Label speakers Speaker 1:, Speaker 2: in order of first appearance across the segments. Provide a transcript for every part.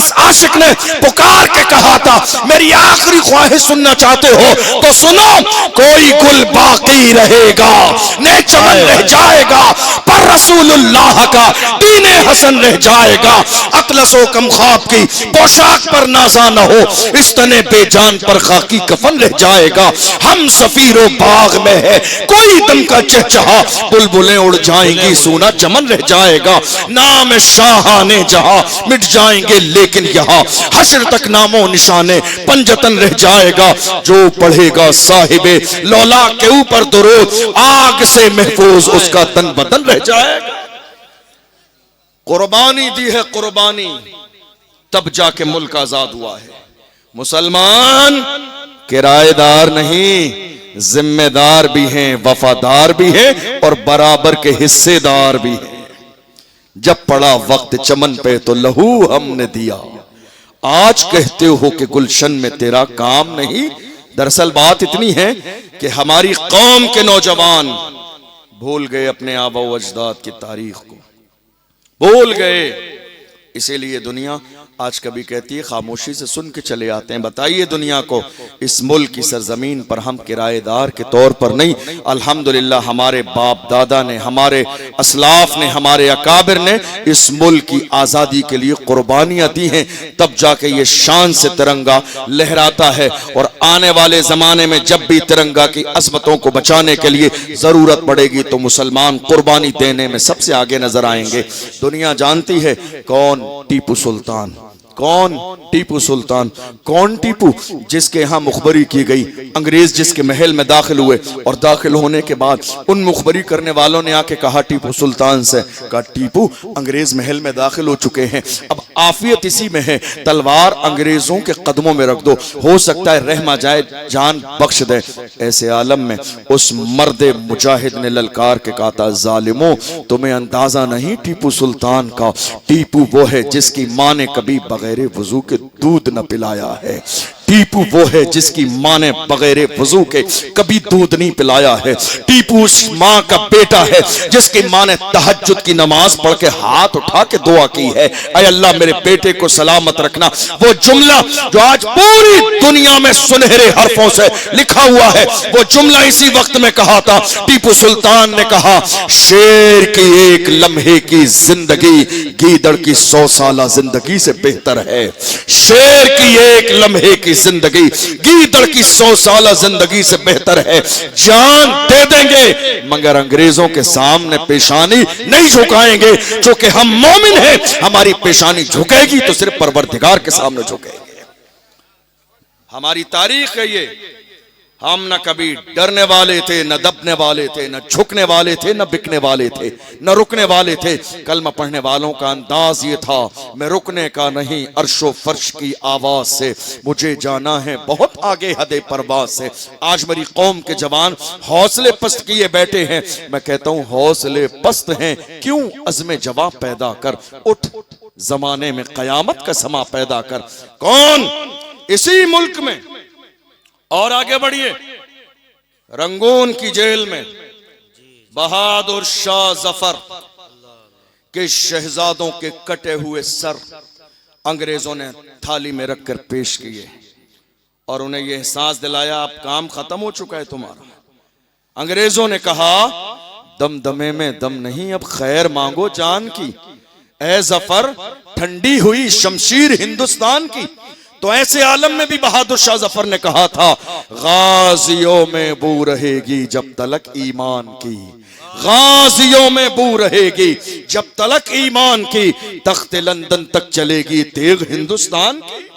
Speaker 1: जिस आशिक ने पुकार के कहा था मेरी आखिरी ख्वाहिश सुनना चाहते हो तो सुनो, कोई गुल बाकी रहेगा, ने चमन रह जाएगा, पर रसूलुल्लाह का दीने हसन रह जाएगा। अतलसो कम ख्वाब की पोशाक पर नाजा न हो, इस तने बेजान पर खाकी कफन रह जाएगा। हम सफीरो बाग में है, कोई दम का चहचहा, बुलबुलें उड़ जाएंगी, सोना चमन रह जाएगा। नाम शाहाने जहां मिट जाएंगे, लेकिन यहाँ हश्र तक नामो निशाने पंजतन रह जाएगा। जो पढ़ेगा साहिबे लौला के ऊपर दुरूद, आग से महफूज उसका तन बदन रह जाएगा। कुर्बानी दी है कुर्बानी, तब जाके मुल्क आजाद हुआ है। मुसलमान किराएदार नहीं, जिम्मेदार भी हैं, वफादार भी हैं और बराबर के हिस्सेदार भी हैं। जब पड़ा वक्त चमन पे तो लहू हमने दिया, आज कहते हो कि गुलशन में तेरा काम नहीं। दरअसल बात इतनी है कि हमारी कौम के नौजवान भूल गए अपने आबा व अजदाद की तारीख को, भूल गए। इसीलिए दुनिया आज कभी कहती है खामोशी से सुन के चले आते हैं। बताइए दुनिया को, इस मुल्क की सरजमीन पर हम किराएदार के तौर पर नहीं, अल्हम्दुलिल्लाह हमारे बाप दादा ने, हमारे असलाफ ने, हमारे अकाबिर ने इस मुल्क की आज़ादी के लिए कुर्बानियां दी हैं, तब जाके ये शान से तिरंगा लहराता है। और आने वाले ज़माने में जब भी तिरंगा की अज़मतों को बचाने के लिए ज़रूरत पड़ेगी तो मुसलमान कुर्बानी देने में सबसे आगे नजर आएंगे। दुनिया जानती है कौन टीपू सुल्तान, कौन टीपू सुल्तान, कौन टीपू जिसके यहाँ मुखबरी की गई, अंग्रेज जिसके महल में दाखिल हुए और दाखिल होने के बाद उन मुखबरी करने वालों ने आके कहा टीपू सुल्तान से, कहा टीपू अंग्रेज महल में दाखिल हो चुके हैं, अब आफियत इसी में है, तलवार अंग्रेजों के कदमों में रख दो, हो सकता है रहमा जाए, जान बख्श दे। ऐसे आलम में उस मर्द मुजाहिद ने ललकार के कहा था, जालिमों तुम्हें अंदाजा नहीं टीपू सुल्तान का, टीपू वो है जिसकी माँ ने कभी बगैर वजू के दूध न पिलाया है, टीपू वो है जिसकी माँ ने बगैर वजू के कभी दूध नहीं पिलाया है, टीपू उस माँ का बेटा है जिसकी माँ ने तहज्जुद की नमाज पढ़ के हाथ उठा के दुआ की है, ऐ अल्लाह मेरे बेटे को सलामत रखना। वो जुमला जो आज पूरी दुनिया में सुनहरे हरफों से लिखा हुआ है, वो जुमला इसी वक्त में कहा था। टीपू सुल्तान ने कहा, शेर की एक लम्हे की जिंदगी गीदड़ की 100 साला जिंदगी से बेहतर है, शेर की एक लम्हे की जिंदगी गीदड़ की 100 साला जिंदगी से बेहतर है। जान दे देंगे मगर अंग्रेजों के सामने पेशानी नहीं झुकाएंगे, क्योंकि हम मोमिन हैं, हमारी पेशानी झुकेगी तो सिर्फ परवरदिगार के सामने झुकेंगे। हमारी तारीख है ये, हम न कभी डरने वाले थे, न दबने वाले थे, न झुकने वाले थे, न बिकने वाले थे, न रुकने वाले थे। कलमा पढ़ने वालों का अंदाज ये था, मैं रुकने का नहीं, अर्शो फर्श की आवाज से मुझे जाना है बहुत आगे हदे परवाज से। आज मेरी कौम के जवान हौसले पस्त किए बैठे हैं, मैं कहता हूं हौसले पस्त हैं क्यों, अज़्म जवाब पैदा कर, उठ जमाने में कयामत का समा पैदा कर। कौन इसी मुल्क में, और आगे बढ़िए, रंगून की जेल में बहादुर शाह जफर के शहजादों के कटे हुए सर अंग्रेजों ने थाली में रखकर पेश किए और उन्हें यह एहसास दिलाया अब काम खत्म हो चुका है तुम्हारा। अंग्रेजों ने कहा, दमदमे में दम नहीं, अब खैर मांगो जान की, ऐ जफर ठंडी हुई शमशीर हिंदुस्तान की। तो ऐसे आलम में भी बहादुर शाह जफर ने कहा था, गाजियों में बू रहेगी जब तलक ईमान की, गाजियों में बू रहेगी जब तलक ईमान की, तख्त लंदन तक चलेगी तेग हिंदुस्तान की।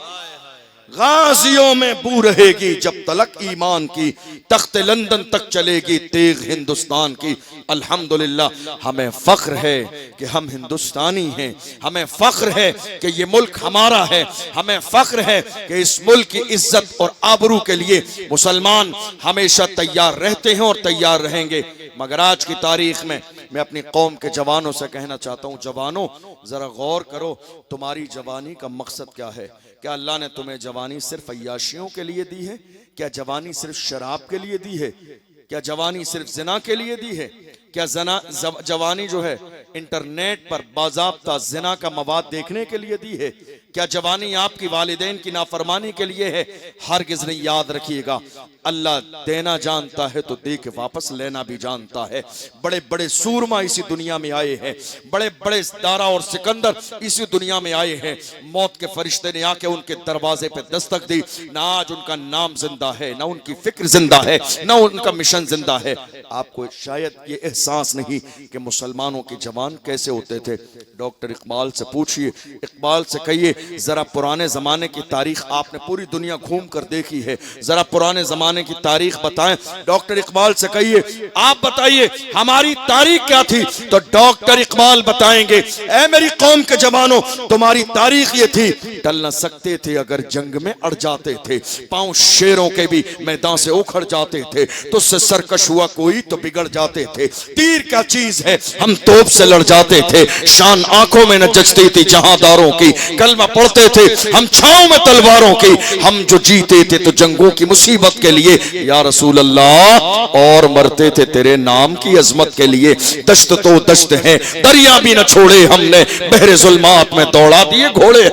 Speaker 1: गाजियों में बू रहेगी जब तलक ईमान की, तख्त लंदन तक चलेगी तेग हिंदुस्तान की। अल्हम्दुलिल्लाह हमें फख्र है कि हम हिंदुस्तानी हैं, हमें फख्र है कि ये मुल्क हमारा है, हमें फख्र है कि इस मुल्क की इज्जत और आबरू के लिए मुसलमान हमेशा तैयार रहते हैं और तैयार रहेंगे। मगर आज की तारीख में मैं अपनी कौम के जवानों से कहना चाहता हूँ, जवानों जरा गौर करो, तुम्हारी जवानी का मकसद क्या है? क्या अल्लाह ने तुम्हें जवानी सिर्फ अय्याशियों के लिए दी है? क्या जवानी सिर्फ शराब के लिए दी है? क्या जवानी सिर्फ जिना के लिए दी है? क्या जवानी जो है इंटरनेट पर बाज़ाब्ता जिना का मवाद देखने के लिए दी है? क्या जवानी आपकी वालिदैन की नाफरमानी के लिए है? हरगिज़ नहीं। याद रखिएगा, अल्लाह देना जानता है तो दे के वापस लेना भी जानता है। बड़े बड़े सूरमा इसी दुनिया में आए हैं, बड़े बड़े दारा और सिकंदर इसी दुनिया में आए हैं। मौत के फरिश्ते ने आके उनके दरवाजे पे दस्तक दी। ना आज उनका नाम जिंदा है, ना उनकी फिक्र जिंदा है, ना उनका मिशन जिंदा है। आपको शायद ये एहसास नहीं कि मुसलमानों के जवान कैसे होते थे। डॉक्टर इकबाल से पूछिए, इकबाल से कहिए जरा पुराने जमाने की तारीख, आपने पूरी दुनिया घूम कर देखी है, जरा पुराने जमाने की तारीख बताएं। डॉक्टर इकबाल से कहिए आप बताइए हमारी तारीख क्या थी, तो डॉक्टर इकबाल बताएंगे, ऐ मेरी कौम के जवानों तुम्हारी तारीख ये थी, टल न सकते थे अगर जंग में अड़ जाते थे, पांव शेरों के भी मैदान से उखड़ जाते थे, तुझसे सरकश हुआ कोई तो बिगड़ जाते थे, तीर क्या चीज है हम तोप से लड़ जाते थे, शान आंखों में न जचती थी जहांदारों की, कलमा पढ़ते थे हम छांव में तलवारों की, हम जो जीते थे तो जंगों की मुसीबत के लिए या रसूल अल्लाह, और मरते थे तेरे नाम की अजमत के लिए। दश्त तो दश्त है दरिया भी न छोड़े हमने, बहरे जुल्मात में दौड़ा दिए घोड़े।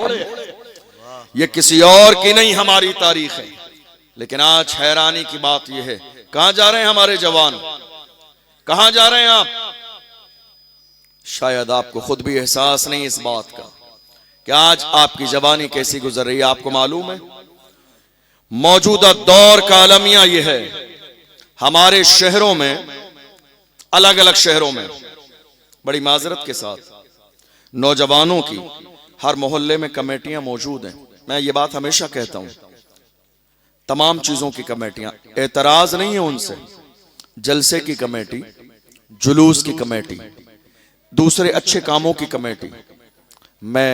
Speaker 1: ये किसी और की नहीं हमारी तारीख है। लेकिन आज हैरानी की बात यह है, कहां जा रहे हैं हमारे जवान, कहां जा रहे हैं आप? शायद आपको खुद भी एहसास नहीं इस बात का कि आज आपकी जवानी कैसी गुजर रही है। आपको मालूम है मौजूदा दौर का अलमिया यह है, हमारे शहरों में, अलग अलग शहरों में, बड़ी माजरत के साथ नौजवानों की हर मोहल्ले में कमेटियां मौजूद हैं। मैं ये बात हमेशा कहता हूं, तमाम चीजों की कमेटियां, एतराज नहीं है उनसे, जलसे की कमेटी, जुलूस की कमेटी, दूसरे अच्छे कामों की कमेटी। मैं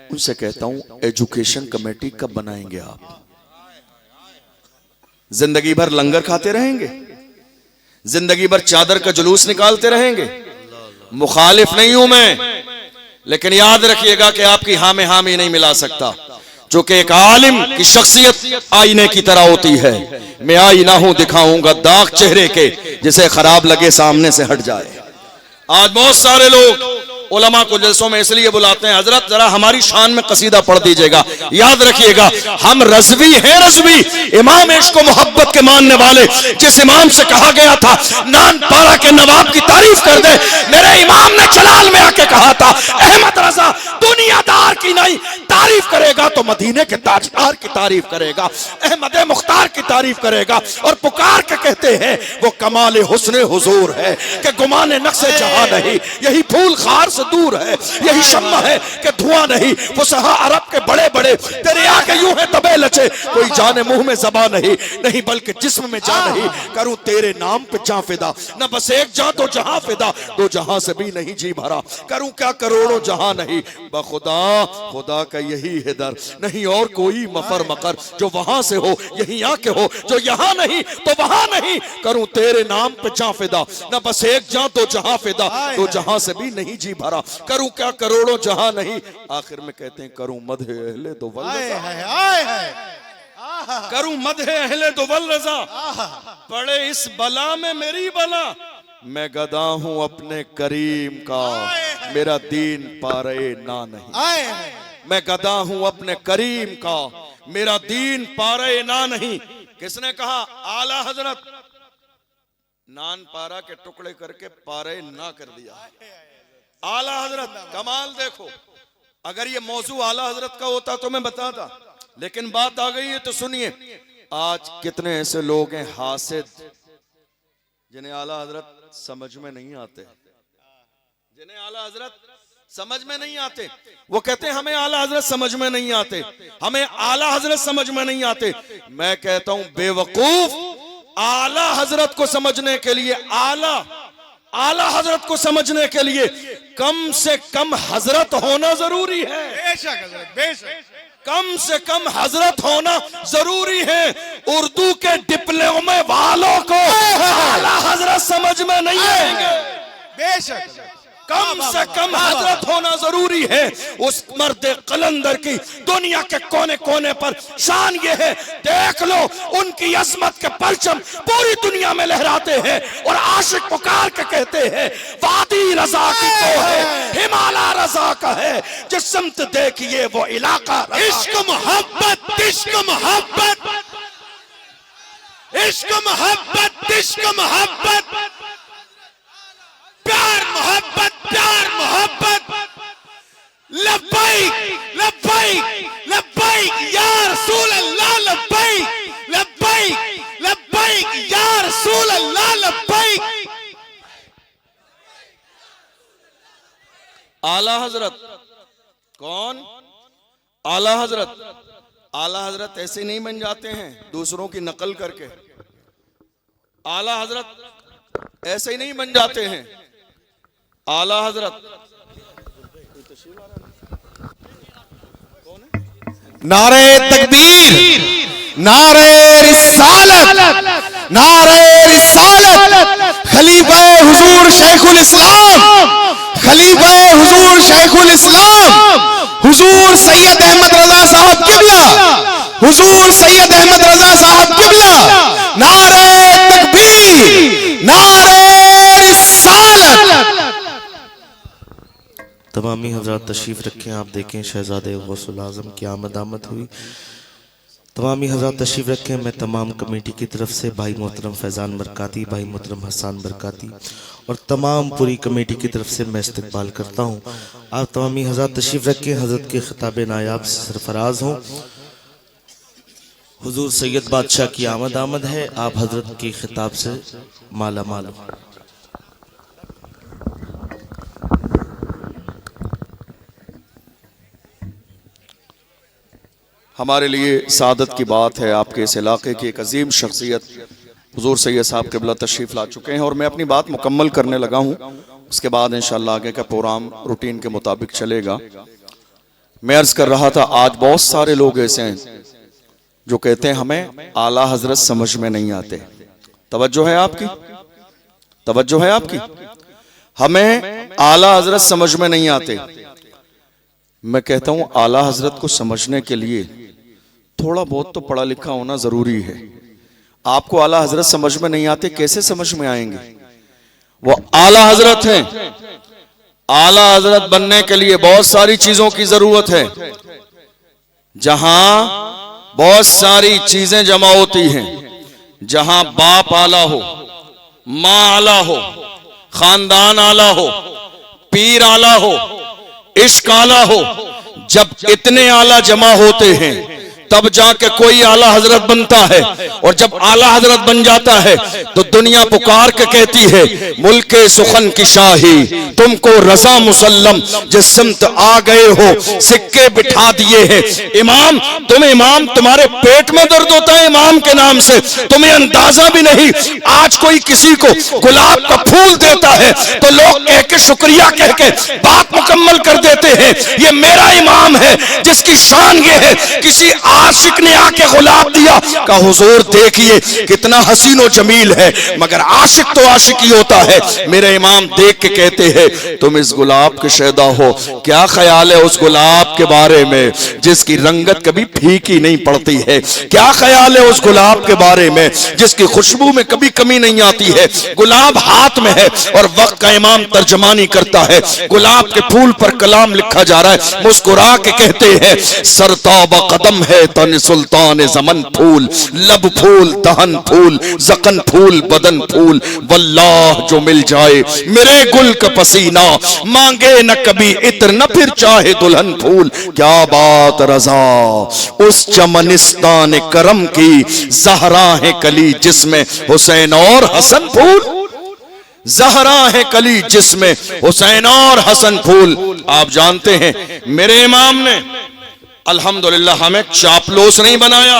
Speaker 1: उनसे कहता हूं एजुकेशन कमेटी कब बनाएंगे आप? जिंदगी भर लंगर खाते रहेंगे, जिंदगी भर चादर का जुलूस निकालते रहेंगे? मुखालिफ नहीं हूं मैं, लेकिन याद रखिएगा कि आपकी हाँ में हाँ में नहीं मिला सकता, चूंकि एक आलिम की शख्सियत आईने की तरह होती है। मैं आईना हूं, दिखाऊंगा दाग चेहरे के, जिसे खराब लगे सामने से हट जाए। आज बहुत सारे लोग उलमा को जलसों में इसलिए बुलाते हैं, हजरत जरा हमारी शान में कसीदा पढ़ दीजिएगा। याद रखिएगा हम रज़वी हैं, रज़वी, इमाम इश्क मोहब्बत के मानने वाले। जिस इमाम से कहा गया था नानपारा के नवाब की तारीफ कर दे, मेरे इमाम ने जलाल में आके कहा था अहमद रजा दुनियादार की नहीं तारीफ करेगा तो मदीने के ताजदार की तारीफ करेगा, अहमद मुख्तार की तारीफ करेगा। और पुकार के कहते हैं वो कमाल हुस्न हुजूर है कि गुमाने नक्शे जहां नहीं, यही फूल खार से दूर है, यही शम्मा है कि धुआं नहीं, फुसहा अरब के बड़े बड़े तेरे आगे यूं है तबे लचे, कोई जाने मुंह में ज़बान नहीं, नहीं बल्कि जिस्म में जान नहीं, करूं तेरे नाम पे जान फिदा, न बस एक जान तो जहां फिदा, दो जहां से भी नहीं जी भरा, करूं क्या करोड़ों जहां नहीं, बखुदा खुदा का यही है दर, नहीं और कोई मफर मकर, जो वहां से हो यही आके हो, जो यहां नहीं तो वहां नहीं, करूं तेरे नाम पे जान फिदा, न बस एक जान तो जहां फिदा, दो जहां से भी नहीं जी भरा, करूं क्या करोड़ों जहां नहीं। आखिर में कहते हैं करूं मदह अहले दो वल रज़ा, करूं मदह अहले दो वल रज़ा, पड़े इस बला में मेरी बला, मैं गदा हूं अपने करीम का, मेरा दीन पारे ना नहीं, मैं गदा हूं अपने करीम का, मेरा दीन पारे ना नहीं। किसने कहा? आला हजरत। नान पारा के टुकड़े करके पारे ना कर दिया। आला हजरत कमाल देखो, अगर ये मौजू आला हजरत का होता तो मैं बताता, लेकिन बात आ गई है तो सुनिए। आज कितने ऐसे लोग हैं हासिद, जिन्हें आला हजरत समझ में नहीं आते, जिन्हें आला हजरत समझ में नहीं आते। वो कहते हैं हमें आला हजरत समझ में नहीं आते, हमें आला हजरत समझ में नहीं आते। मैं कहता हूं बेवकूफ, आला हजरत को समझने के लिए, आला हजरत को समझने के लिए कम से कम हजरत होना जरूरी है। बेशक हजरत, बेशक कम से कम हजरत होना जरूरी है। उर्दू के डिप्लोमे वालों को आला हजरत समझ में नहीं आएंगे। बेशक कम से कम हजरत होना जरूरी है। उस मर्द कलंदर की दुनिया के कोने कोने पर शान ये है, देख लो उनकी अजमत के परचम पूरी दुनिया में लहराते हैं और आशिक पुकार के कहते हैं वादी रजा की तो है, हिमालय रजा का है, जिस समत देखिए वो इलाका।
Speaker 2: इश्क मोहब्बत, इश्क मोहब्बत, इश्क मोहब्बत, इश्क मोहब्बत, प्यार मोहब्बत, प्यार मोहब्बत। लब्बैक लब्बैक लब्बैक या रसूल अल्लाह, लब्बैक लब्बैक लब्बैक या रसूल अल्लाह, लब्बैक।
Speaker 1: आला हजरत कौन? आला हजरत। आला हजरत ऐसे नहीं बन जाते हैं दूसरों की नकल करके। आला हजरत ऐसे ही नहीं बन जाते हैं। आला हजरत
Speaker 2: नारे तकबीर, नारे रिसालत, नारे रिसालत। खलीफा हुजूर शेखुल इस्लाम, खलीफा हुजूर शेखुल इस्लाम, हुजूर सैयद अहमद रजा साहब किबला, हुजूर सैयद अहमद रजा साहब किबला। नारे तकबीर, नारे रिसालत।
Speaker 3: तमामी हजरात तशरीफ़ रखें। आप देखें शहजादे गौसुल आज़म की आमद हुई। तमामी हजरात तशरीफ़ रखें। मैं तमाम कमेटी की तरफ से भाई मोहतरम फैज़ान बरकाती, भाई मोहतरम हसन बरकाती और तमाम पूरी कमेटी की तरफ से मैं इस्तकबाल करता हूँ। आप तमामी हजरात तशरीफ़ रखें। हज़रत के ख़िताब नायाब से सरफराज हों। हुजूर सैयद बादशाह की आमद है। आप हजरत के ख़िताब से माला माल हो।
Speaker 1: हमारे लिए सादत की बात है, आपके इस इलाके की एक अजीम शख्सियत हुजूर सैयद साहब क़िबला तशरीफ़ ला चुके हैं और मैं अपनी बात मुकम्मल करने लगा हूँ। उसके बाद इंशाअल्लाह आगे का प्रोग्राम रूटीन के मुताबिक चलेगा। मैं अर्ज़ कर रहा था, आज बहुत सारे लोग ऐसे हैं जो कहते हैं हमें आला हजरत समझ में नहीं आते। तवज्जो है आपकी, तवज्जो है आपकी। हमें आला हजरत समझ में नहीं आते। मैं कहता हूं आला हजरत को समझने के लिए थोड़ा बहुत तो पढ़ा लिखा होना जरूरी है। आपको आला हजरत समझ में नहीं आते, कैसे समझ में आएंगे? वो आला हजरत हैं। आला हजरत बनने के लिए बहुत सारी चीजों की जरूरत है। जहां बहुत सारी चीजें जमा होती हैं, जहां बाप आला हो, माँ आला हो, खानदान आला हो, पीर आला हो, इश्क आला हो, जब इतने आला जमा होते हैं तब जाके कोई आला हजरत बनता है। और जब आला हजरत बन जाता है तो दुनिया पुकार के कहती है मुल्के सुखन की शाही तुमको रजा मुसल्लम, जिस सिमत आ गए हो सिक्के बिठा दिए हैं। इमाम, इमाम तुम्हारे पेट में दर्द होता है इमाम के नाम से, तुम्हें अंदाजा भी नहीं। आज कोई किसी को गुलाब का फूल देता है तो लोग कह के शुक्रिया कह के बात मुकम्मल कर देते हैं, ये मेरा इमाम है जिसकी शान ये है। किसी आशिक ने आके गुलाब दिया, का हुजूर देखिए कितना हसीन और जमील है, मगर आशिक तो आशिक ही होता है। मेरे इमाम देख के कहते हैं तुम इस गुलाब के शैदा हो, क्या ख्याल है उस गुलाब के बारे में जिसकी रंगत कभी फीकी नहीं पड़ती है? क्या ख्याल है उस गुलाब के बारे में जिसकी खुशबू में कभी कमी नहीं आती है? गुलाब हाथ में है और वक्त का इमाम तर्जमानी करता है। गुलाब के फूल पर कलाम लिखा जा रहा है। मुस्कुरा के कहते हैं सरताब कदम है तन सुल्तान जमन फूल, लब फूल दहन फूल, जकन फूल बदन फूल, वल्लाह जो मिल जाए मेरे गुल का पसीना, मांगे न कभी इत्र न फिर चाहे दुल्हन फूल। क्या बात रजा उस चमनिस्तान करम की, जहरा है कली जिसमें हुसैन और हसन फूल, जहरा है कली जिसमें हुसैन और हसन फूल। आप जानते हैं मेरे इमाम ने अल्हम्दुलिल्लाह हमें चापलूस नहीं बनाया।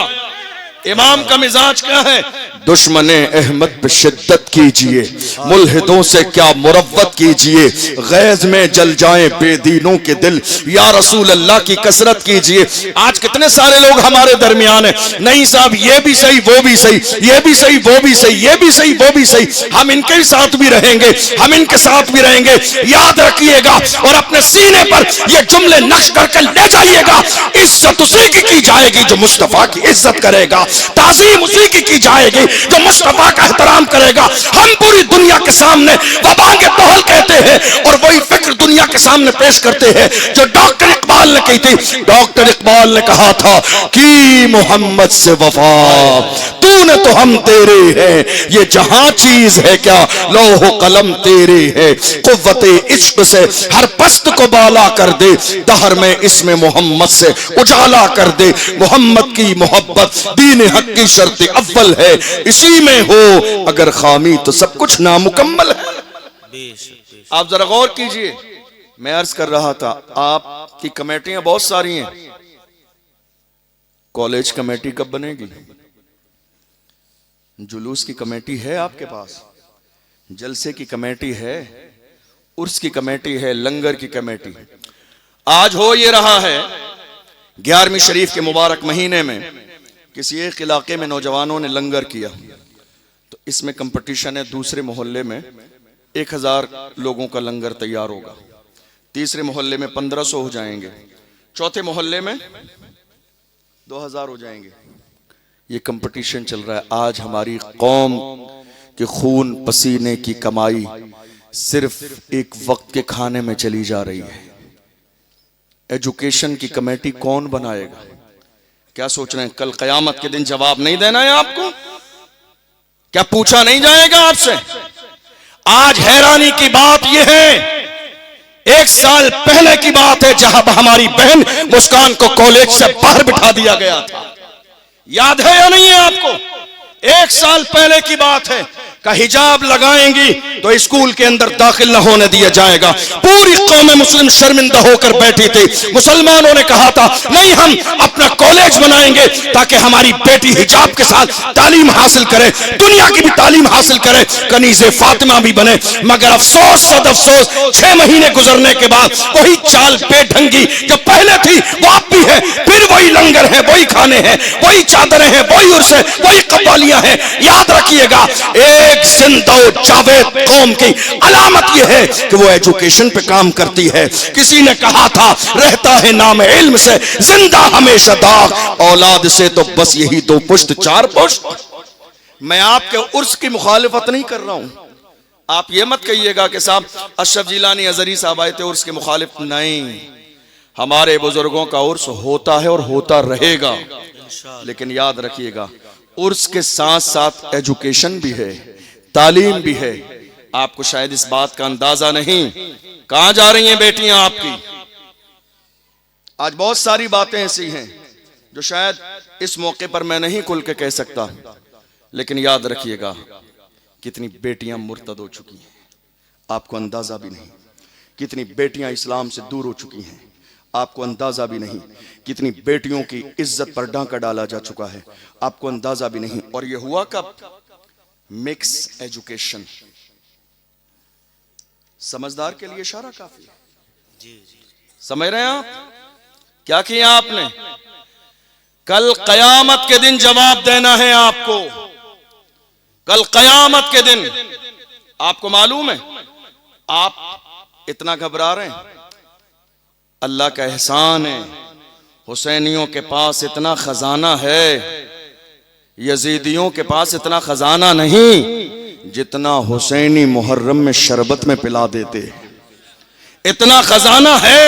Speaker 1: इमाम का मिजाज क्या है? दुश्मने अहमद पे शिद्दत कीजिए, मुल्हिदों से क्या मुरव्वत कीजिए, गैज में जल जाएं बेदीनों के दिल, या रसूल अल्लाह की कसरत कीजिए। आज कितने सारे लोग हमारे दरमियान है, नहीं साहब ये भी सही वो भी सही, ये भी सही वो भी सही, ये भी सही वो भी सही, हम इनके साथ भी रहेंगे, हम इनके साथ भी रहेंगे। याद रखिएगा और अपने सीने पर ये जुमले नक्श करके ले जाइएगा, इज्जत उसी की जाएगी जो मुस्तफा की इज्जत करेगा, ताज़ीम उसी की जाएगी जो मुस्तफा का एहतराम करेगा। हम पूरी दुनिया के सामने वबांगे तोहल कहते हैं और वही फिक्र दुनिया के सामने पेश करते हैं जो डॉक्टर इकबाल ने कही थी। डॉक्टर इकबाल ने कहा था कि मोहम्मद से वफा तूने तो हम तेरे हैं, ये जहां चीज है क्या लौह कलम तेरे है, कुव्वते इश्क से हर पस्त को बाला कर दे, दहर में इसमें मोहम्मद से उजाला कर दे। मोहम्मद की मोहब्बत दीन हक की शर्त अव्वल है, इसी में हो अगर खामी तो सब कुछ नामुकम्मल है। आप जरा गौर कीजिए, मैं अर्ज कर रहा था आपकी कमेटियां बहुत सारी हैं, कॉलेज कमेटी कब बनेगी? जुलूस की कमेटी है आपके पास, जलसे की कमेटी है, उर्स की कमेटी है, लंगर की कमेटी। आज हो ये रहा है 11वीं शरीफ के मुबारक महीने में किसी एक इलाके में नौजवानों ने लंगर किया, तो इसमें कंपटीशन है, दूसरे मोहल्ले में 1000 लोगों का लंगर तैयार होगा, तीसरे मोहल्ले में 1500 हो जाएंगे, चौथे मोहल्ले में 2000 हो जाएंगे। ये कंपटीशन चल रहा है। आज हमारी कौम के खून पसीने की कमाई सिर्फ एक वक्त के खाने में चली जा रही है। एजुकेशन की कमेटी कौन बनाएगा? क्या सोच रहे हैं कल कयामत के दिन जवाब नहीं देना है आपको? क्या पूछा नहीं जाएगा आपसे? आज हैरानी की बात यह है, 1 साल पहले की बात है जहां हमारी बहन मुस्कान को कॉलेज से बाहर बिठा दिया गया था। याद है या नहीं है आपको? 1 साल पहले की बात है का हिजाब लगाएंगी तो स्कूल के अंदर दाखिल न होने दिया जाएगा। पूरी कौम मुस्लिम शर्मिंदा होकर बैठी थी। मुसलमानों ने कहा था नहीं हम अपना कॉलेज बनाएंगे ताकि हमारी बेटी हिजाब के साथ तालीम हासिल करे, दुनिया की भी तालीम हासिल करे, कनीज़े फातिमा भी बने। मगर अफसोस सद अफसोस 6 महीने गुजरने के बाद वही चाल बेढंगी जो पहले थी वो अब भी है, फिर वही लंगर है, वही खाने हैं, वही चादरें हैं, वही उर्स है, वही कव्वालियां हैं। याद रखिएगा एक जिंदा जावेद कौम की अलामत यह है कि वो एजुकेशन पे काम करती है। किसी ने कहा था रहता है नाम इल्म से जिंदा हमेशा दाग, औलाद से तो बस यही 2 पुश्त 4 पुश्त। मैं आपके उर्स की मुखालिफत नहीं कर रहा हूं, आप ये मत कहिएगा कि साहब अशरफ जिलानी अजहरी साहब आए थे उर्स के मुखालिफ। नहीं, हमारे बुजुर्गों का उर्स होता है और होता रहेगा, लेकिन याद रखिएगा उर्स के साथ साथ एजुकेशन भी है, तालीम भी है। आपको शायद इस बात का अंदाजा नहीं, कहां जा रही हैं बेटियां आपकी। आज बहुत सारी बातें ऐसी हैं जो शायद इस मौके पर मैं नहीं खुल के कह सकता, लेकिन याद रखिएगा कितनी बेटियां मुर्तद हो चुकी हैं, आपको अंदाजा भी नहीं। कितनी बेटियां इस्लाम से दूर हो चुकी हैं, आपको अंदाजा भी नहीं। कितनी बेटियों की इज्जत पर डांका डाला जा चुका है, आपको अंदाजा भी नहीं। और यह हुआ कब? Mix education. समझदार के लिए इशारा काफी है। समझ रहे हैं आप? क्या किया आपने? कल कयामत के दिन जवाब देना है आपको। कल कयामत के दिन आपको मालूम है, आप इतना घबरा रहे हैं, अल्लाह का एहसान है, हुसैनियों के पास इतना खजाना है, यजीदियों के पास इतना खजाना नहीं जितना हुसैनी मुहर्रम में शरबत में पिला देते। इतना खजाना है,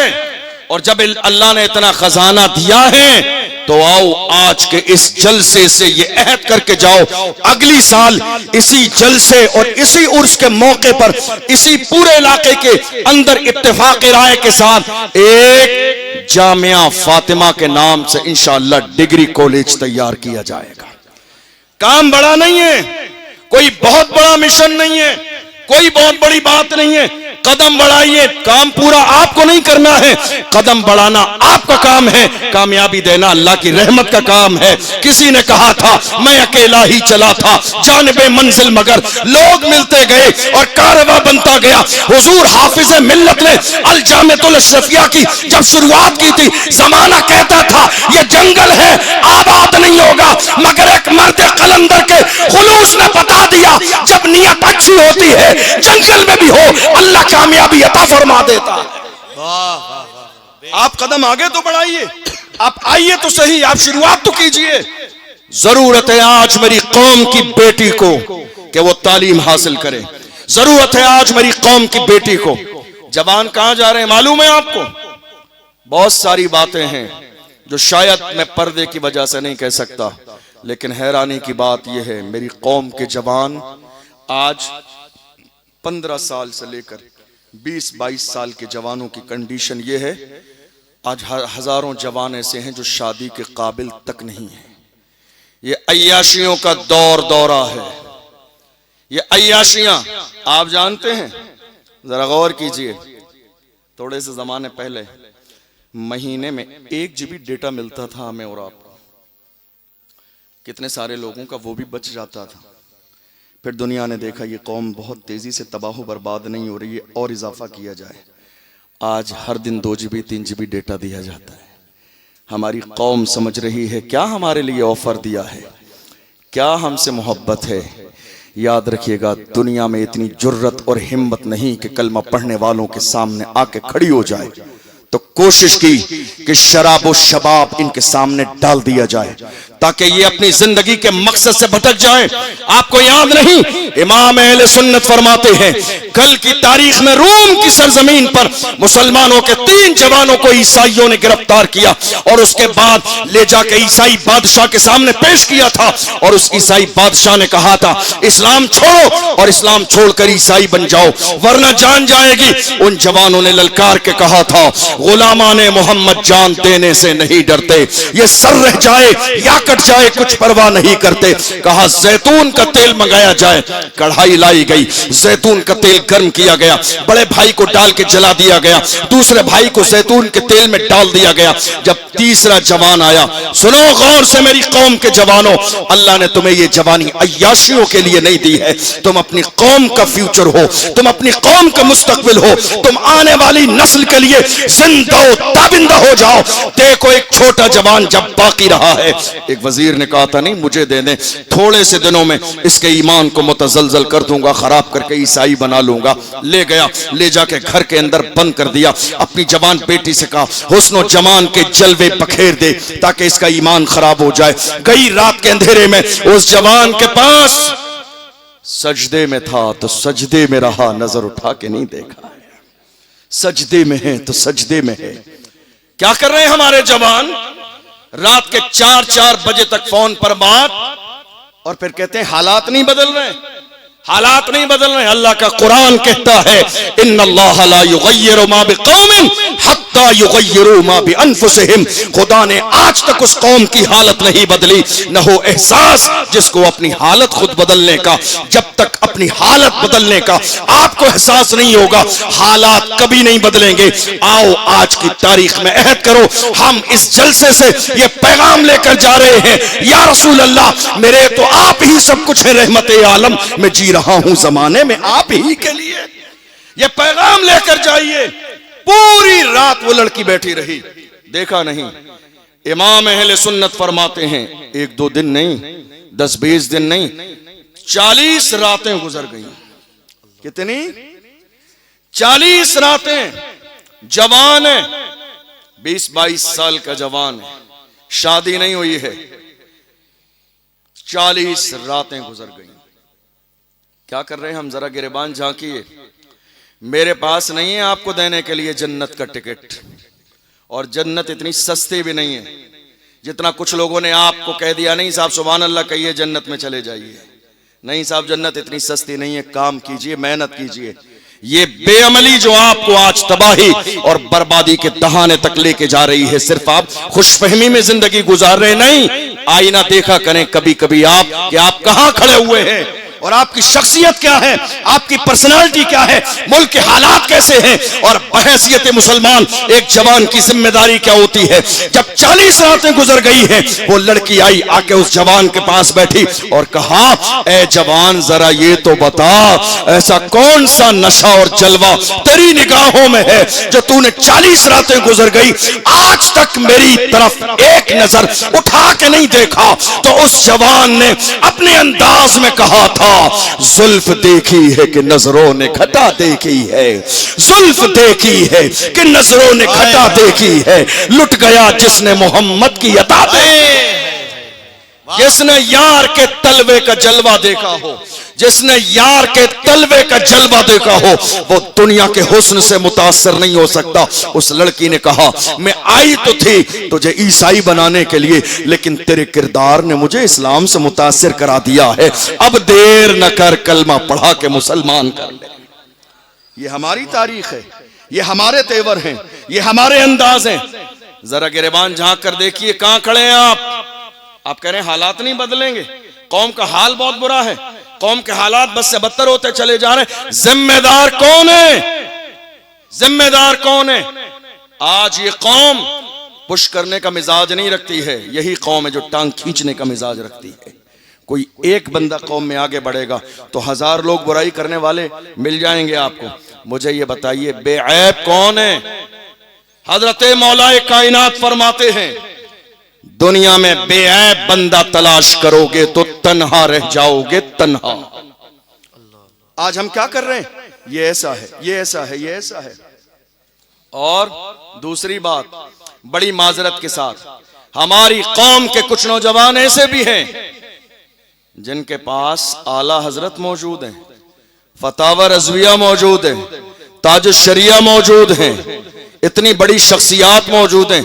Speaker 1: और जब अल्लाह ने इतना खजाना दिया है तो आओ आज के इस जलसे से ये अहद करके जाओ, अगली साल इसी जलसे और इसी उर्स के मौके पर इसी पूरे इलाके के अंदर इत्तेफाक राय के साथ एक जामिया फातिमा के नाम से इंशाअल्लाह डिग्री कॉलेज तैयार किया जाएगा। काम बड़ा नहीं है, कोई बहुत बड़ा मिशन नहीं है, कोई बहुत बड़ी बात नहीं है, कदम बढ़ाइए। काम पूरा आपको नहीं करना है, कदम बढ़ाना आपका काम है। कामयाबी देना अल्लाह की रहमत का काम है। किसी ने कहा था मैं अकेला ही चला था जानिबे मंजिल, मगर लोग मिलते गए और कारवां बनता गया। हुजूर हाफिज मिल्लत ने अल जामिअतुल अशरफिया की जब शुरुआत की थी, जमाना कहता था ये जंगल है, आबाद नहीं होगा, मगर एक मर्द कलंदर के खुलूस ने बता दिया जब नियत अच्छी होती है जंगल में भी हो अल्लाह कामयाबी अता फरमा देता है। आप कदम आगे तो बढ़ाइए, आप आइए तो सही, आप शुरुआत तो कीजिए। जरूरत है आज मेरी कौम की बेटी को कि वो तालीम हासिल करे। जरूरत है आज मेरी कौम की बेटी को। जवान कहां जा रहे हैं मालूम है आपको? बहुत सारी बातें हैं जो शायद मैं पर्दे की वजह से नहीं कह सकता, लेकिन हैरानी की बात यह है मेरी कौम के जवान आज 15 साल से लेकर 20-22 साल के जवानों की कंडीशन यह है, आज हजारों जवान ऐसे हैं जो शादी के काबिल तक नहीं है। ये अय्याशियों का दौरा है। ये अय्याशियां आप जानते हैं, जरा गौर कीजिए। थोड़े से जमाने पहले महीने में 1 GB डेटा मिलता था हमें और आपको। कितने सारे लोगों का वो भी बच जाता था। फिर दुनिया ने देखा ये कौम बहुत तेजी से तबाह बर्बाद नहीं हो रही है और इजाफा किया जाए। आज हर दिन 2 GB 3 GB डेटा दिया जाता है। हमारी कौम समझ रही है क्या हमारे लिए ऑफर दिया है, क्या हमसे मोहब्बत है। याद रखिएगा दुनिया में इतनी जुर्रत और हिम्मत नहीं कि कलमा पढ़ने वालों के सामने आके खड़ी हो जाए, तो कोशिश की कि शराब और शबाब इनके सामने डाल दिया जाए ताकि ये अपनी जिंदगी के मकसद से भटक जाए। आपको याद नहीं, इमाम अहले सुन्नत फरमाते हैं कल की तारीख में रूम की सरजमीन पर मुसलमानों के 3 जवानों को ईसाइयों ने गिरफ्तार किया और उसके बाद ले जाके ईसाई बादशाह के सामने पेश किया था। और उस ईसाई बादशाह ने कहा था इस्लाम छोड़ो और इस्लाम छोड़कर ईसाई बन जाओ वरना जान जाएगी। उन जवानों ने ललकार के कहा था गुलामाने मोहम्मद जान देने से नहीं डरते, ये सर रह जाए या कट जाए कुछ परवाह नहीं करते। कहा जैतून का तेल मंगाया जाए, कढ़ाई लाई गई, जैतून का तेल गर्म किया गया, बड़े भाई को डाल के जला दिया गया, दूसरे भाई को जैतून के तेल में डाल दिया गया। जब तीसरा जवान आया, सुनो गौर से मेरी कौम के जवानों, अल्लाह ने तुम्हें ये जवानी अय्याशियों के लिए नहीं दी है, तुम अपनी कौम का फ्यूचर हो, तुम अपनी कौम का मुस्तकबिल हो, तुम आने वाली नस्ल के लिए जिंदा ताबिंदा हो जाओ। देखो एक छोटा जवान जब बाकी रहा है, एक वजीर ने कहा था नहीं मुझे दे दें, थोड़े से दिनों में इसके ईमान को मुतजलजल कर दूंगा, खराब करके ईसाई बना लूंगा। ले गया, ले जाके घर के अंदर बंद कर दिया। अपनी जवान बेटी से कहा हुस्न जमान के जलवे बखेर दे ताकि इसका ईमान खराब हो जाए। गई रात के अंधेरे में उस जवान के पास, सजदे में था तो सजदे में रहा, नजर उठा के नहीं देखा। सजदे में है तो सजदे में है। क्या कर रहे हैं हमारे जवान? रात के 4-4 बजे तक फोन पर बात, और फिर कहते हैं हालात नहीं बदल रहे, हालात नहीं बदल रहे। अल्लाह का कुरान कहता है इन्नल्लाह ला युगय्यिरु मा बिकौमिन हत्ता युगय्यिरु मा बिअनफुसिहिम। खुदा ने आज तक उस कौम की हालत नहीं बदली, न हो एहसास जिसको अपनी हालत खुद बदलने का। जब तक अपनी हालत बदलने का आपको एहसास नहीं होगा, हालात कभी नहीं बदलेंगे। आओ आज की तारीख में अहद करो, हम इस जलसे से ये पैगाम लेकर जा रहे हैं, या रसूल अल्लाह मेरे तो आप ही सब कुछ है, रहमत आलम में जी रहा हूं जमाने में आप ही के लिए। ये पैगाम लेकर जाइए। पूरी रात वो लड़की बैठी रही, देखा नहीं। इमाम अहले सुन्नत फरमाते हैं 1-2 दिन नहीं, 10-20 दिन नहीं, 40 रातें गुजर गई। कितनी? 40 रातें। जवान है, 20-22 साल का जवान है, शादी नहीं हुई है, 40 रातें गुजर गई। क्या कर रहे हैं हम? जरा गिरबान झांकिए। मेरे पास नहीं है आपको देने के लिए जन्नत का टिकट, और जन्नत इतनी सस्ती भी नहीं है जितना कुछ लोगों ने आपको कह दिया नहीं साहब सुभान अल्लाह कहिए जन्नत में चले जाइए। नहीं साहब, जन्नत इतनी सस्ती नहीं है। काम कीजिए, मेहनत कीजिए। ये बेअमली जो आपको आज तबाही और बर्बादी के दहाने तक लेके जा रही है, सिर्फ आप खुशफहमी में जिंदगी गुजार रहे नहीं। आईना देखा करें कभी कभी आप कि आप कहां खड़े हुए हैं और आपकी शख्सियत क्या है, आपकी पर्सनालिटी क्या है, मुल्क के हालात कैसे हैं, और बहैसियत मुसलमान एक जवान की जिम्मेदारी क्या होती है। जब 40 रातें गुजर गई हैं, वो लड़की आई, आके उस जवान के पास बैठी और कहा, ए जवान जरा ये तो बता, ऐसा कौन सा नशा और जलवा तेरी निगाहों में है जो तूने 40 रातें गुजर गई, आज तक मेरी तरफ एक नजर उठा के नहीं देखा। तो उस जवान ने अपने अंदाज में कहा था, जुल्फ देखी है कि नजरों ने घटा देखी है, जुल्फ देखी है कि नजरों ने घटा देखी है, लुट गया जिसने मोहम्मद की अता दे। जिसने यार के तलवे का जलवा देखा हो, जिसने यार के तलवे का जलवा देखा हो, वो दुनिया के हुस्न से मुतासर नहीं हो सकता। उस लड़की ने कहा, मैं आई तो थी तुझे ईसाई बनाने के लिए, लेकिन तेरे किरदार ने मुझे इस्लाम से मुतासर करा दिया है। अब देर न कर, कलमा पढ़ा के मुसलमान कर ले। ये हमारी तारीख है, ये हमारे तेवर हैं, ये हमारे अंदाज हैं। जरा गिरेबान झांक कर देखिए, कहां खड़े हैं आप कह रहे हैं हालात नहीं बदलेंगे। कौम का हाल बहुत बुरा है, कौम के हालात बस से बदतर होते चले जा रहे हैं। जिम्मेदार कौन है, जिम्मेदार कौन है? आज ये कौम पुश करने का मिजाज नहीं रखती है, यही कौम है जो टांग खींचने का मिजाज रखती है। कोई एक बंदा कौम में आगे बढ़ेगा तो 1000 लोग बुराई करने वाले मिल जाएंगे आपको। मुझे ये बताइए, बेऐब कौन है? हजरत मौलाए कायनात फरमाते हैं, दुनिया में बेऐब बंदा तलाश करोगे तो तन्हा रह जाओगे, तन्हा। आज हम क्या कर रहे हैं? ये ऐसा है, ये ऐसा है, ये ऐसा है। और दूसरी बात, बड़ी माजरत के साथ, हमारी कौम के कुछ नौजवान ऐसे भी हैं जिनके पास आला हजरत मौजूद हैं, फतावा रज़विया मौजूद है, ताज शरिया मौजूद हैं, इतनी बड़ी शख्सियात मौजूद हैं,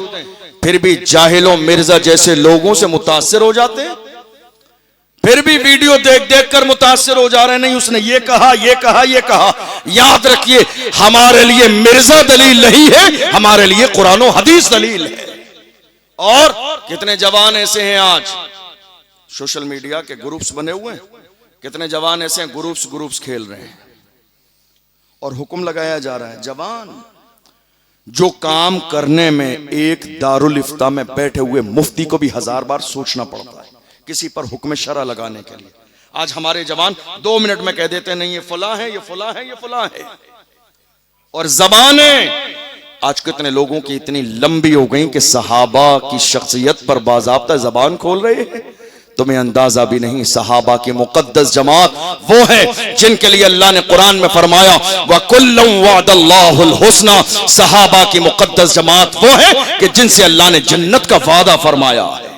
Speaker 1: फिर भी जाहिलों मिर्जा जैसे लोगों से मुतासिर हो जाते हैं। फिर भी वीडियो देख देख कर मुतासिर हो जा रहे हैं, नहीं उसने ये कहा, ये कहा, ये कहा। याद रखिए, हमारे लिए मिर्जा दलील नहीं है, हमारे लिए कुरान और हदीस दलील है। और कितने जवान ऐसे हैं आज सोशल मीडिया के ग्रुप्स बने हुए हैं, कितने जवान ऐसे हैं ग्रुप्स खेल रहे हैं और हुक्म लगाया जा रहा है। जवान जो काम करने में एक दारुल इफ्ता में बैठे हुए मुफ्ती को भी 1000 बार सोचना पड़ता है किसी पर हुक्म शरा लगाने के लिए। आज हमारे जवान 2 मिनट में कह देते नहीं ये फला है, ये फला है, ये फला है। और ज़बाने आज कितने लोगों की इतनी लंबी हो गई कि सहाबा की शख्सियत पर बाज़ाब्ता ज़बान खोल रहे हैं। तुम्हें अंदाजा भी नहीं, सहाबा की मुकद्दस जमात वो है जिनके लिए अल्लाह ने कुरान में फरमाया वकुल्लुम वअदल्लाहुल हुस्ना। सहाबा की मुकद्दस जमात वो है कि जिनसे अल्लाह ने जन्नत का वादा फरमाया है।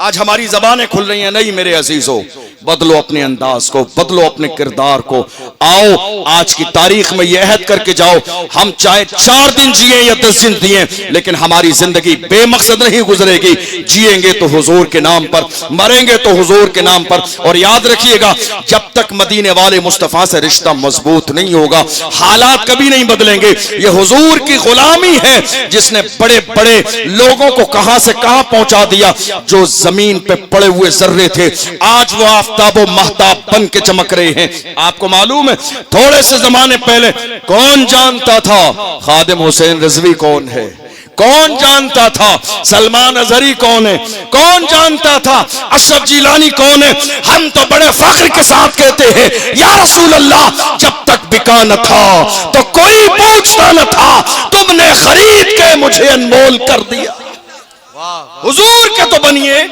Speaker 1: आज हमारी जबानें खुल रही हैं, नहीं मेरे अजीजों, बदलो अपने अंदाज को, बदलो अपने किरदार को। आओ आज की तारीख में यह अहद करके जाओ, हम चाहे 4 दिन जिए या 10 दिन जिए, लेकिन हमारी जिंदगी बेमकसद नहीं गुजरेगी। जिएंगे तो हुजूर के नाम पर, मरेंगे तो हुजूर के नाम पर। और याद रखिएगा, जब तक मदीने वाले मुस्तफा से रिश्ता मजबूत नहीं होगा, हालात कभी नहीं बदलेंगे। ये हुजूर की गुलामी है जिसने बड़े बड़े लोगों को कहां से कहां पहुंचा दिया। जो जमीन पे पड़े हुए जर्रे थे, आज वो आफ्ताब व महताब बन के चमक रहे हैं। आपको मालूम है, थोड़े से जमाने पहले कौन जानता था खादिम हुसैन रिजवी कौन है? कौन जानता था सलमान अजहरी कौन है? कौन जानता था अशरफ जिलानी कौन है? हम तो बड़े फख्र के साथ कहते हैं, या रसूल अल्लाह, जब तक बिका न था तो कोई पूछता न था, तुमने खरीद के मुझे अनमोल कर दिया। हुजूर के तो बनिए,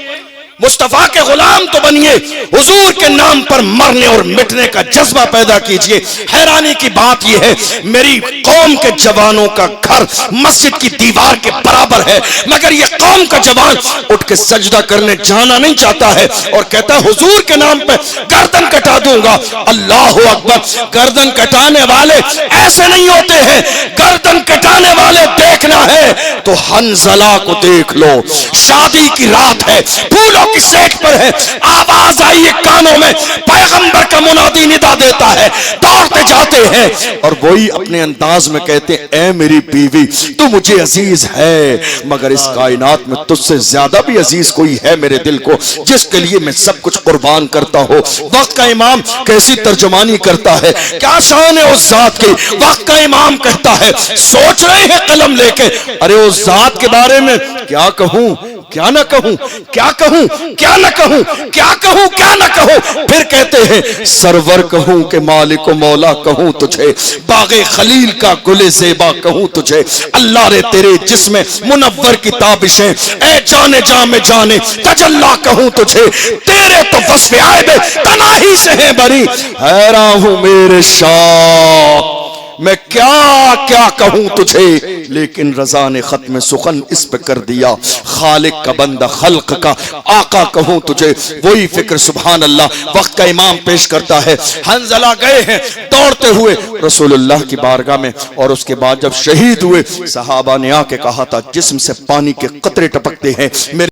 Speaker 1: मुस्तफा के गुलाम तो बनिए, हुजूर के नाम पर मरने और मिटने का जज्बा पैदा कीजिए। हैरानी की बात यह है, मेरी कौम के जवानों का घर मस्जिद की दीवार के बराबर है, मगर ये कौम का जवान उठ के सजदा करने जाना नहीं चाहता है और कहता है हुजूर के नाम पे गर्दन कटा दूंगा। अल्लाह अकबर। गर्दन कटाने वाले ऐसे नहीं होते हैं, गर्दन कटाने वाले देखना है तो हंजला को देख लो। शादी की रात है, फूलों ऊंटों की सेट पर है, आवाज आई है कानों में, पैगंबर का मुनादी निदा देता है, दौड़ते जाते हैं और वही अपने अंदाज में कहते हैं, ए मेरी बीवी तू मुझे अजीज है, मगर इस कायनात में तुझसे ज्यादा भी अजीज कोई है मेरे दिल को, जिसके लिए मैं सब कुछ कुर्बान करता हूं। वक्त का इमाम कैसी तर्जुमानी करता है, क्या शान है उस जात की। वक्त का इमाम कहता है, सोच रहे हैं कलम लेके, अरे उस जात के बारे में क्या कहूं, क्या ना कहूं, क्या कहूं, क्या ना कहूं, क्या कहूं, क्या ना कहूं। फिर कहते हैं, सरवर कहूं के मालिक मौला कहूं तुझे, बागे खलील का गुले ज़ेबा कहूं तुझे, अल्लाह रे तेरे जिस्म मुनव्वर की ताबिशें, ए जाने जा में जाने तजल्ला कहूं तुझे, तेरे तो वस्फ़ आयबे तनाही से है बरी, हैरान हूं मेरे शाह मैं क्या क्या कहूं तुझे। लेकिन रजा ने खत्म सुखन इस पे कर दिया, खालिक का बंदा खल्क का आका कहूं तुझे। वही फिक्र सुभान अल्लाह वक्त का इमाम पेश करता है। हंजला गए हैं दौड़ते हुए रसूलुल्लाह की बारगाह में, और उसके बाद जब शहीद हुए सहाबा ने आके कहा था, जिस्म से पानी के कतरे टपकते हैं, मेरे